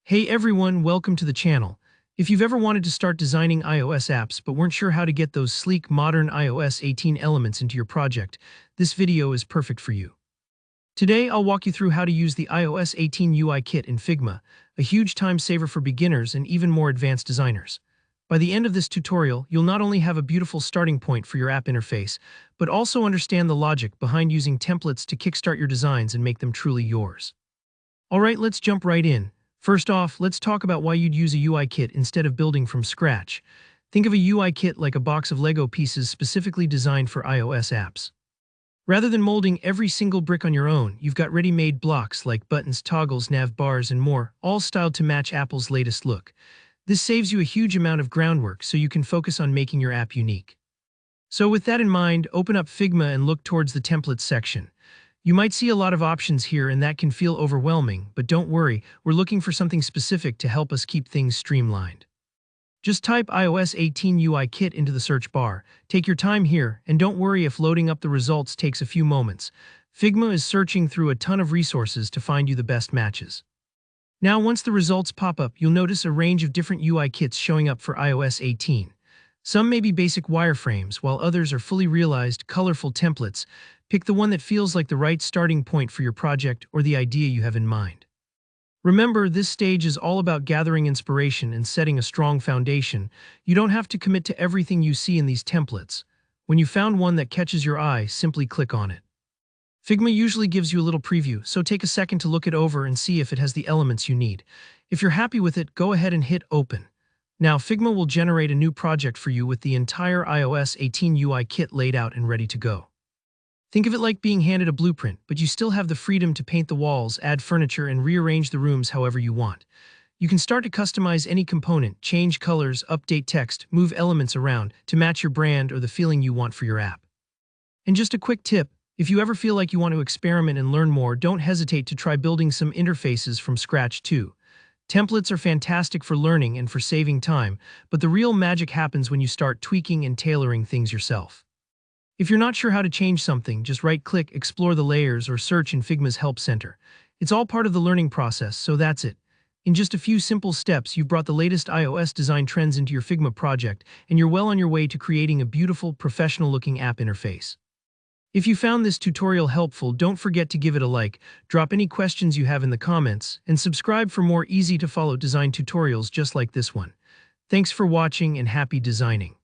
Hey everyone, welcome to the channel. If you've ever wanted to start designing iOS apps but weren't sure how to get those sleek, modern iOS 18 elements into your project, this video is perfect for you. Today, I'll walk you through how to use the iOS 18 UI kit in Figma, a huge time saver for beginners and even more advanced designers. By the end of this tutorial, you'll not only have a beautiful starting point for your app interface, but also understand the logic behind using templates to kickstart your designs and make them truly yours. Alright, let's jump right in. First off, let's talk about why you'd use a UI kit instead of building from scratch. Think of a UI kit like a box of Lego pieces specifically designed for iOS apps. Rather than molding every single brick on your own, you've got ready-made blocks like buttons, toggles, nav bars, and more, all styled to match Apple's latest look. This saves you a huge amount of groundwork so you can focus on making your app unique. So with that in mind, open up Figma and look towards the templates section. You might see a lot of options here and that can feel overwhelming, but don't worry, we're looking for something specific to help us keep things streamlined. Just type iOS 18 UI kit into the search bar. Take your time here, and don't worry if loading up the results takes a few moments. Figma is searching through a ton of resources to find you the best matches. Now, once the results pop up, you'll notice a range of different UI kits showing up for iOS 18. Some may be basic wireframes, while others are fully realized, colorful templates. Pick the one that feels like the right starting point for your project or the idea you have in mind. Remember, this stage is all about gathering inspiration and setting a strong foundation. You don't have to commit to everything you see in these templates. When you found one that catches your eye, simply click on it. Figma usually gives you a little preview, so take a second to look it over and see if it has the elements you need. If you're happy with it, go ahead and hit Open. Now, Figma will generate a new project for you with the entire iOS 18 UI kit laid out and ready to go. Think of it like being handed a blueprint, but you still have the freedom to paint the walls, add furniture, and rearrange the rooms however you want. You can start to customize any component, change colors, update text, move elements around to match your brand or the feeling you want for your app. And just a quick tip, if you ever feel like you want to experiment and learn more, don't hesitate to try building some interfaces from scratch too. Templates are fantastic for learning and for saving time, but the real magic happens when you start tweaking and tailoring things yourself. If you're not sure how to change something, just right-click, explore the layers, or search in Figma's Help Center. It's all part of the learning process, so that's it. In just a few simple steps, you've brought the latest iOS design trends into your Figma project, and you're well on your way to creating a beautiful, professional-looking app interface. If you found this tutorial helpful, don't forget to give it a like, drop any questions you have in the comments, and subscribe for more easy-to-follow design tutorials just like this one. Thanks for watching and happy designing.